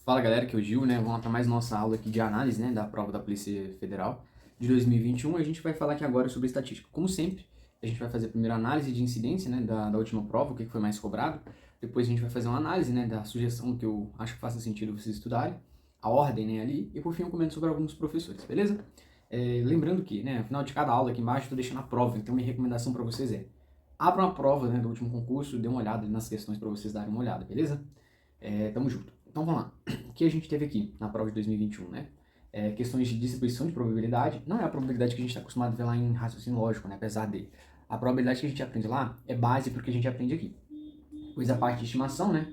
Fala galera, aqui é o Gil, né? Vamos lá para mais nossa aula aqui de análise, né, da prova da Polícia Federal de 2021. A gente vai falar aqui agora sobre estatística. Como sempre, a gente vai fazer primeiro a análise de incidência, né, da última prova, o que foi mais cobrado. Depois a gente vai fazer uma análise, né, da sugestão que eu acho que faça sentido vocês estudarem, a ordem, né, ali. E por fim eu comento sobre alguns professores, beleza? Lembrando que, né, no final de cada aula aqui embaixo eu tô deixando a prova, então minha recomendação para vocês é abram a prova, né, do último concurso, dê uma olhada nas questões para vocês darem uma olhada, beleza? Tamo junto. Então vamos lá. O que a gente teve aqui na prova de 2021, né? Questões de distribuição de probabilidade. Não é a probabilidade que a gente está acostumado a ver lá em raciocínio lógico, né? Apesar de. A probabilidade que a gente aprende lá é base para o que a gente aprende aqui. Depois a parte de estimação, né?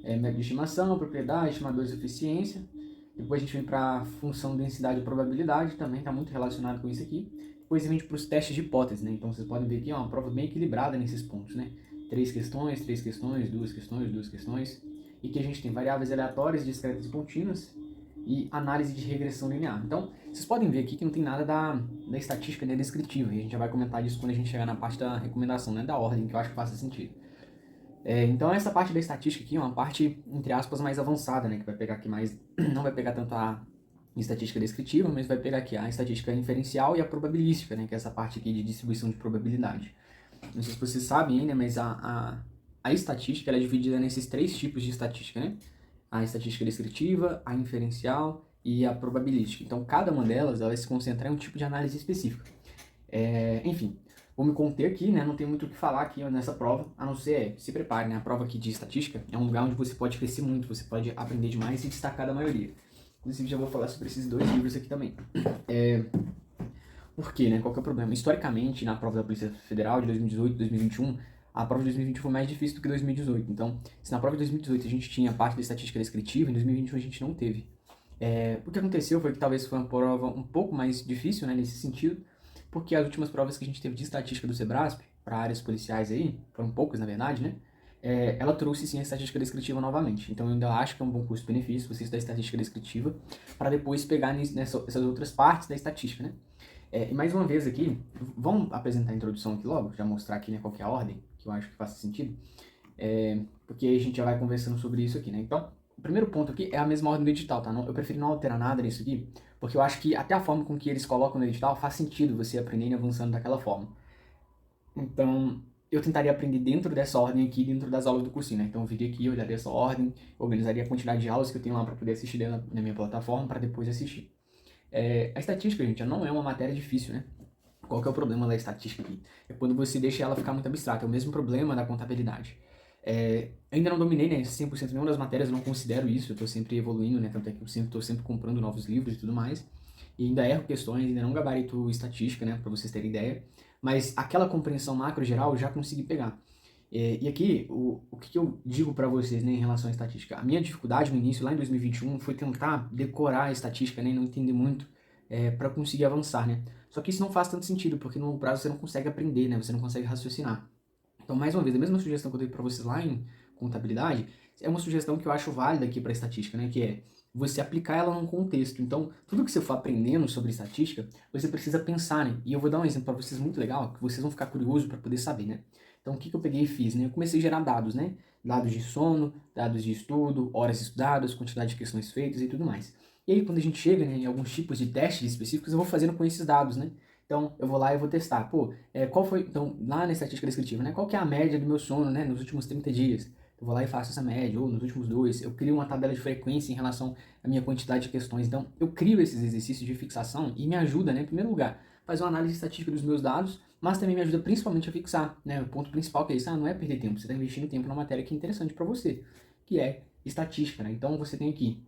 Método de estimação, propriedade, estimadores de eficiência. Depois a gente vem para a função densidade e probabilidade, também está muito relacionado com isso aqui. Depois a gente vem para os testes de hipótese, né? Então vocês podem ver aqui, ó, uma prova bem equilibrada nesses pontos, né? 3 questões, 2 questões, 2 questões. E que a gente tem variáveis aleatórias, discretas e contínuas e análise de regressão linear. Então, vocês podem ver aqui que não tem nada da estatística, né, descritiva, e a gente já vai comentar disso quando a gente chegar na parte da recomendação, né, da ordem, que eu acho que faz sentido. Então, essa parte da estatística aqui é uma parte, entre aspas, mais avançada, né, que vai pegar aqui mais, não vai pegar tanto a estatística descritiva, mas vai pegar aqui a estatística inferencial e a probabilística, né, que é essa parte aqui de distribuição de probabilidade. Não sei se vocês sabem ainda, mas a estatística ela é dividida nesses 3 tipos de estatística, né? A estatística descritiva, a inferencial e a probabilística. Então, cada uma delas ela vai se concentrar em um tipo de análise específica. Enfim, vou me conter aqui, né? Não tem muito o que falar aqui nessa prova, a não ser, se prepare, né? A prova aqui de estatística é um lugar onde você pode crescer muito, você pode aprender demais e destacar da maioria. Inclusive, já vou falar sobre esses 2 livros aqui também. Por quê, né? Qual que é o problema? Historicamente, na prova da Polícia Federal de 2018 e 2021, a prova de 2020 foi mais difícil do que 2018. Então, se na prova de 2018 a gente tinha a parte da estatística descritiva, em 2021 a gente não teve. O que aconteceu foi que talvez foi uma prova um pouco mais difícil, né, nesse sentido, porque as últimas provas que a gente teve de estatística do Sebrasp, para áreas policiais aí, foram poucas na verdade, né? Ela trouxe sim a estatística descritiva novamente. Então eu ainda acho que é um bom custo-benefício você estudar estatística descritiva para depois pegar nessas outras partes da estatística, né? E mais uma vez aqui, vamos apresentar a introdução aqui logo, já mostrar aqui, né, qual que é a ordem, que eu acho que faz sentido, porque aí a gente já vai conversando sobre isso aqui, né? Então, o primeiro ponto aqui é a mesma ordem do edital, tá? Eu prefiro não alterar nada nisso aqui, porque eu acho que até a forma com que eles colocam no edital faz sentido você aprender e avançando daquela forma. Então, eu tentaria aprender dentro dessa ordem aqui, dentro das aulas do cursinho, né? Então, eu viria aqui, olharia essa ordem, organizaria a quantidade de aulas que eu tenho lá para poder assistir na minha plataforma, para depois assistir. A estatística, gente, não é uma matéria difícil, né? Qual que é o problema da estatística aqui? É quando você deixa ela ficar muito abstrata. É o mesmo problema da contabilidade. Ainda não dominei, né, 100% nenhuma das matérias, eu não considero isso. Eu estou sempre evoluindo, né? Tanto é que eu estou sempre comprando novos livros e tudo mais. E ainda erro questões, ainda não gabarito estatística, né? Para vocês terem ideia. Mas aquela compreensão macro geral eu já consegui pegar. E aqui, o que eu digo para vocês, né, em relação à estatística? A minha dificuldade no início, lá em 2021, foi tentar decorar a estatística, né, e não entender muito para conseguir avançar, né? Só que isso não faz tanto sentido, porque no longo prazo você não consegue aprender, né? Você não consegue raciocinar. Então, mais uma vez, a mesma sugestão que eu dei para vocês lá em contabilidade é uma sugestão que eu acho válida aqui para estatística, né? Que é você aplicar ela num contexto. Então, tudo que você for aprendendo sobre estatística, você precisa pensar, né? E eu vou dar um exemplo para vocês muito legal, que vocês vão ficar curiosos para poder saber, né? Então, o que eu peguei e fiz, né? Eu comecei a gerar dados, né? Dados de sono, dados de estudo, horas estudadas, quantidade de questões feitas e tudo mais. E aí, quando a gente chega, né, em alguns tipos de testes específicos, eu vou fazendo com esses dados, né? Então, eu vou lá e vou testar. Pô, qual foi... Então, lá na estatística descritiva, né? Qual que é a média do meu sono, né? Nos últimos 30 dias. Eu vou lá e faço essa média, ou nos últimos 2. Eu crio uma tabela de frequência em relação à minha quantidade de questões. Então, eu crio esses exercícios de fixação e me ajuda, né? Em primeiro lugar, fazer uma análise estatística dos meus dados, mas também me ajuda principalmente a fixar, né? O ponto principal que é isso, não é perder tempo. Você está investindo tempo numa matéria que é interessante para você, que é estatística, né? Então, você tem aqui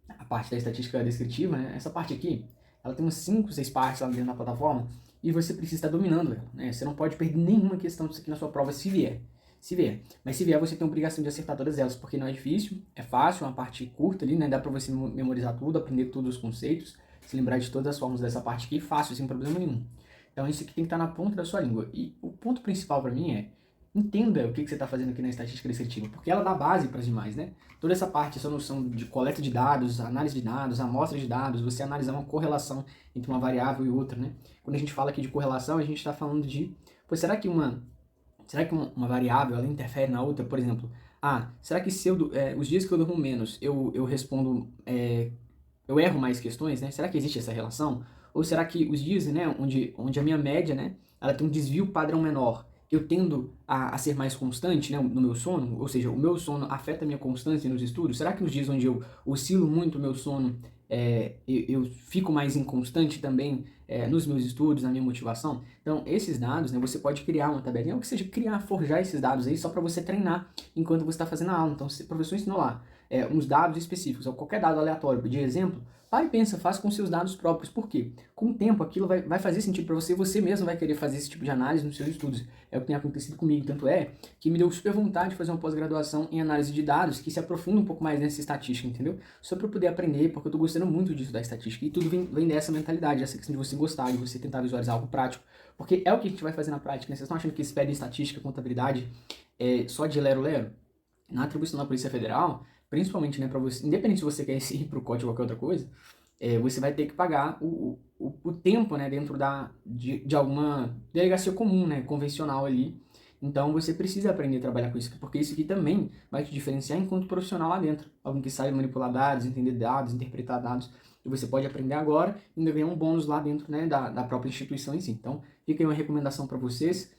a parte da estatística descritiva, né? Essa parte aqui, ela tem umas 5, 6 partes lá dentro da plataforma e você precisa estar dominando ela, né? Você não pode perder nenhuma questão disso aqui na sua prova se vier. Se vier. Mas se vier, você tem a obrigação de acertar todas elas, porque não é difícil, é fácil, é uma parte curta ali, né? Dá pra você memorizar tudo, aprender todos os conceitos, se lembrar de todas as formas dessa parte aqui, fácil, sem problema nenhum. Então isso aqui tem que estar na ponta da sua língua. E o ponto principal para mim é entenda o que você está fazendo aqui na estatística descritiva, porque ela dá base para as demais, né? Toda essa parte, essa noção de coleta de dados, análise de dados, amostra de dados, você analisar uma correlação entre uma variável e outra, né? Quando a gente fala aqui de correlação, a gente está falando de, pô, será que uma variável ela interfere na outra? Por exemplo, será que se os dias que eu durmo menos, eu respondo, eu erro mais questões, né? Será que existe essa relação? Ou será que os dias, né, onde a minha média, né, ela tem um desvio padrão menor, eu tendo a ser mais constante, né, no meu sono, ou seja, o meu sono afeta a minha constância nos estudos? Será que nos dias onde eu oscilo muito o meu sono, eu fico mais inconstante também nos meus estudos, na minha motivação? Então, esses dados, né, você pode criar uma tabelinha, ou que seja, forjar esses dados aí só para você treinar enquanto você está fazendo a aula. Então, se o professor ensinou lá uns dados específicos, ou qualquer dado aleatório de exemplo, para e pensa, faz com seus dados próprios. Por quê? Com o tempo, aquilo vai fazer sentido para você e você mesmo vai querer fazer esse tipo de análise nos seus estudos. É o que tem acontecido comigo, tanto é que me deu super vontade de fazer uma pós-graduação em análise de dados que se aprofunda um pouco mais nessa estatística, entendeu? Só para eu poder aprender, porque eu tô gostando muito disso da estatística. E tudo vem dessa mentalidade, essa questão de você gostar, de você tentar visualizar algo prático. Porque é o que a gente vai fazer na prática, né? Vocês estão achando que eles pedem estatística, contabilidade só de lero-lero? Na atribuição da Polícia Federal, principalmente, né, para você, independente se você quer ir para o código ou qualquer outra coisa, você vai ter que pagar o tempo, né, dentro de alguma delegacia comum, né, convencional ali. Então você precisa aprender a trabalhar com isso, porque isso aqui também vai te diferenciar enquanto profissional lá dentro. Alguém que sabe manipular dados, entender dados, interpretar dados. E você pode aprender agora e ainda ganhar um bônus lá dentro, né, da própria instituição em si. Então fica aí uma recomendação para vocês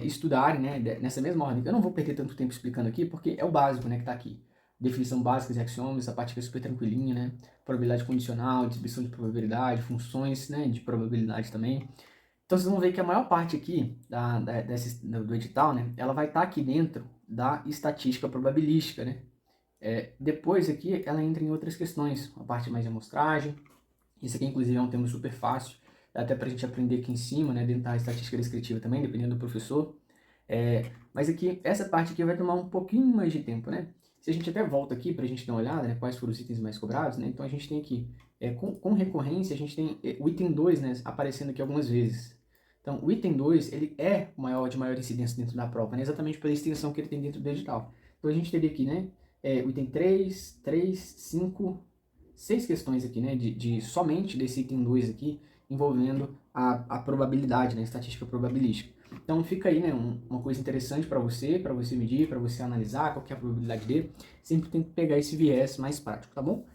estudarem, né, nessa mesma ordem. Eu não vou perder tanto tempo explicando aqui, porque é o básico, né, que está aqui. Definição básica de axiomas, essa parte que é super tranquilinha, né? Probabilidade condicional, distribuição de probabilidade, funções, né, de probabilidade também. Então vocês vão ver que a maior parte aqui do edital, né, ela vai estar aqui dentro da estatística probabilística, né? Depois aqui ela entra em outras questões, a parte mais de amostragem. Isso aqui inclusive é um tema super fácil, até para a gente aprender aqui em cima, né, dentro da estatística descritiva também, dependendo do professor. Mas aqui, essa parte aqui vai tomar um pouquinho mais de tempo, né? Se a gente até volta aqui para a gente dar uma olhada, né, quais foram os itens mais cobrados, né? Então a gente tem aqui, com recorrência, a gente tem o item 2, né, aparecendo aqui algumas vezes. Então o item 2, ele é de maior incidência dentro da prova, né? Exatamente pela extensão que ele tem dentro do edital. Então a gente teria aqui, né, o item 3, 5, 6 questões aqui, né, somente desse item 2 aqui, envolvendo a probabilidade, né, a estatística probabilística. Então fica aí, né, uma coisa interessante para você medir, para você analisar qual que é a probabilidade dele. Sempre tem que pegar esse viés mais prático, tá bom?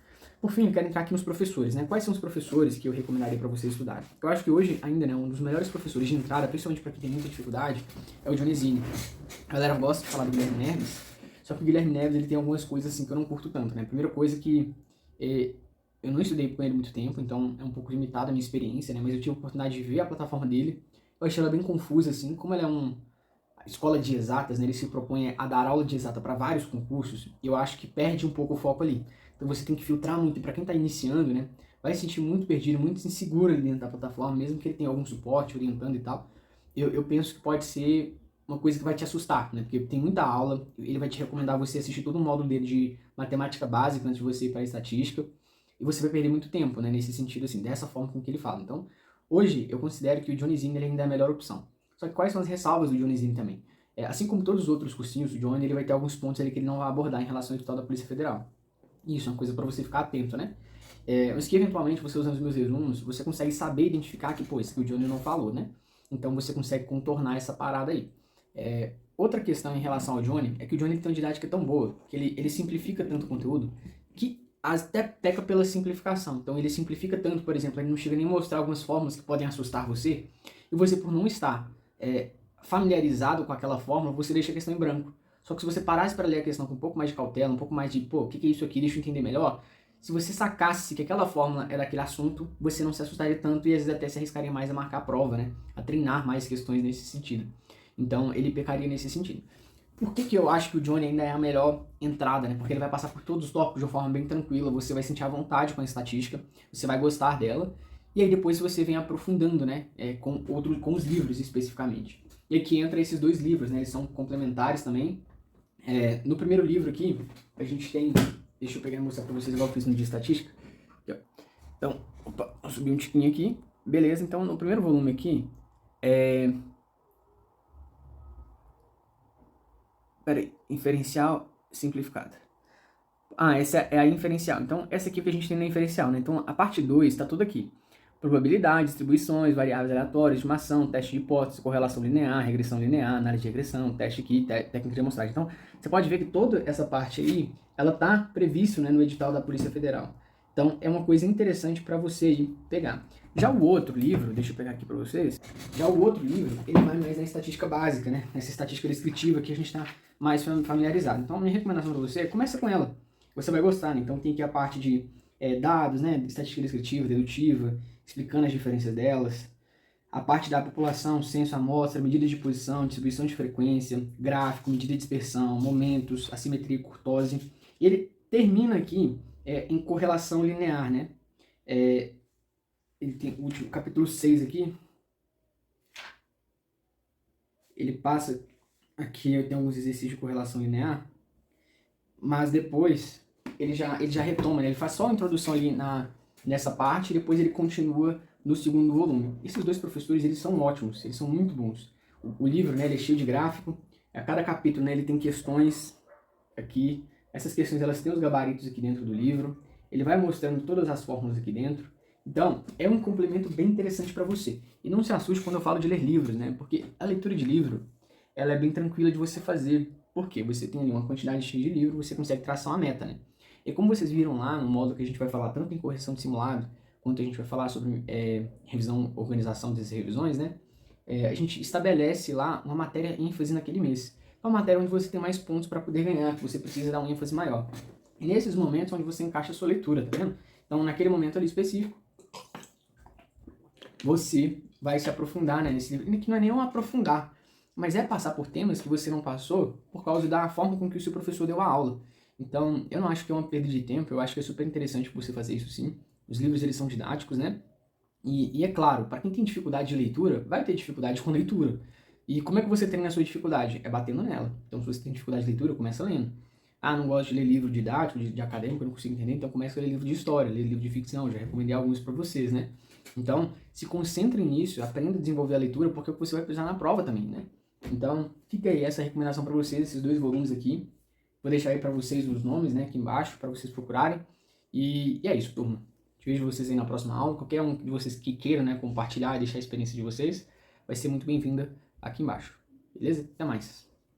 Por fim, eu quero entrar aqui nos professores, né? Quais são os professores que eu recomendaria para vocês estudarem? Eu acho que hoje ainda, né, um dos melhores professores de entrada, principalmente para quem tem muita dificuldade, é o Dionysine. A galera gosta de falar do Guilherme Neves, só que o Guilherme Neves ele tem algumas coisas assim que eu não curto tanto, né? Primeira coisa que eu não estudei com ele muito tempo, então é um pouco limitada a minha experiência, né? Mas eu tive a oportunidade de ver a plataforma dele. Eu achei ela bem confusa, assim, como ela é uma escola de exatas, né? Ele se propõe a dar aula de exata para vários concursos, eu acho que perde um pouco o foco ali. Então você tem que filtrar muito, e para quem está iniciando, né? Vai se sentir muito perdido, muito inseguro ali dentro da plataforma, mesmo que ele tenha algum suporte orientando e tal. Eu penso que pode ser uma coisa que vai te assustar, né? Porque tem muita aula, ele vai te recomendar você assistir todo o módulo dele de matemática básica antes de você ir para a estatística, e você vai perder muito tempo, né? Nesse sentido, assim, dessa forma com que ele fala. Então, hoje, eu considero que o Dionysine ele ainda é a melhor opção. Só que quais são as ressalvas do Dionysine também? Assim como todos os outros cursinhos, o Johnny ele vai ter alguns pontos ali que ele não vai abordar em relação ao edital da Polícia Federal. Isso é uma coisa para você ficar atento, né? Mas que eventualmente você usando os meus resumos, você consegue saber identificar que, pô, isso que o Johnny não falou, né? Então você consegue contornar essa parada aí. Outra questão em relação ao Johnny é que o Johnny tem uma didática tão boa, que ele simplifica tanto o conteúdo, que até peca pela simplificação. Então ele simplifica tanto, por exemplo, ele não chega nem a mostrar algumas fórmulas que podem assustar você, e você por não estar familiarizado com aquela fórmula, você deixa a questão em branco. Só que se você parasse para ler a questão com um pouco mais de cautela, um pouco mais de, pô, o que é isso aqui, deixa eu entender melhor, se você sacasse que aquela fórmula era aquele assunto, você não se assustaria tanto e às vezes até se arriscaria mais a marcar a prova, né? A treinar mais questões nesse sentido. Então ele pecaria nesse sentido. Por que eu acho que o Johnny ainda é a melhor entrada, né? Porque ele vai passar por todos os tópicos de uma forma bem tranquila, você vai sentir à vontade com a estatística, você vai gostar dela, e aí depois você vem aprofundando, né? Com os livros especificamente. E aqui entra esses dois livros, né? Eles são complementares também. No primeiro livro aqui, a gente tem... Deixa eu pegar e mostrar pra vocês igual eu fiz no de estatística. Aqui, ó. Então, opa, vou subir um tiquinho aqui. Beleza, então no primeiro volume aqui, peraí, inferencial simplificada. Essa é a inferencial. Então, essa aqui é o que a gente tem na inferencial, né? Então, a parte 2 está tudo aqui. probabilidade, distribuições, variáveis aleatórias, estimação, teste de hipótese, correlação linear, regressão linear, análise de regressão, teste aqui, técnica de amostragem. Então, você pode ver que toda essa parte aí, ela está prevista, né, no edital da Polícia Federal. Então, é uma coisa interessante para você ir pegar. Já o outro livro, deixa eu pegar aqui para vocês, já o outro livro, ele vai mais na estatística básica, né, nessa estatística descritiva que a gente está mais familiarizado. Então, a minha recomendação para você é começa com ela. Você vai gostar, né? Então, tem aqui a parte de dados, né, estatística descritiva, dedutiva, explicando as diferenças delas, a parte da população, censo, amostra, medidas de posição, distribuição de frequência, gráfico, medida de dispersão, momentos, assimetria e curtose. Ele termina aqui em correlação linear, né? Ele tem o último, capítulo 6 aqui, ele passa, aqui tem alguns exercícios de correlação linear, mas depois ele já retoma, né? Ele faz só a introdução ali nessa parte e depois ele continua no segundo volume. Esses dois professores, eles são ótimos, eles são muito bons. O livro, né, ele é cheio de gráfico, a cada capítulo, né, ele tem questões aqui, essas questões elas têm os gabaritos aqui dentro do livro, ele vai mostrando todas as fórmulas aqui dentro. Então, é um complemento bem interessante para você. E não se assuste quando eu falo de ler livros, né, porque a leitura de livro, ela é bem tranquila de você fazer, porque você tem ali uma quantidade cheia de livro, você consegue traçar uma meta, né. E como vocês viram lá no módulo que a gente vai falar tanto em correção de simulado, quanto a gente vai falar sobre revisão, organização dessas revisões, né? A gente estabelece lá uma matéria ênfase naquele mês. É uma matéria onde você tem mais pontos para poder ganhar, que você precisa dar um ênfase maior. E nesses momentos onde você encaixa a sua leitura, tá vendo? Então, naquele momento ali específico, você vai se aprofundar, né, nesse livro. Que não é nem um aprofundar, mas é passar por temas que você não passou por causa da forma com que o seu professor deu a aula. Então, eu não acho que é uma perda de tempo, eu acho que é super interessante você fazer isso sim. Os livros, eles são didáticos, né? E é claro, para quem tem dificuldade de leitura, vai ter dificuldade com leitura. E como é que você treina a sua dificuldade? É batendo nela. Então, se você tem dificuldade de leitura, começa lendo. Ah, não gosto de ler livro didático, de acadêmico, eu não consigo entender, então começa a ler livro de história, ler livro de ficção, já recomendei alguns para vocês, né? Então, se concentre nisso, aprenda a desenvolver a leitura, porque é o que você vai precisar na prova também, né? Então, fica aí essa recomendação para vocês, esses dois volumes aqui. Vou deixar aí para vocês os nomes, né, aqui embaixo, para vocês procurarem. E é isso, turma. Vejo vocês aí na próxima aula. Qualquer um de vocês que queira, né, compartilhar e deixar a experiência de vocês, vai ser muito bem-vinda aqui embaixo. Beleza? Até mais.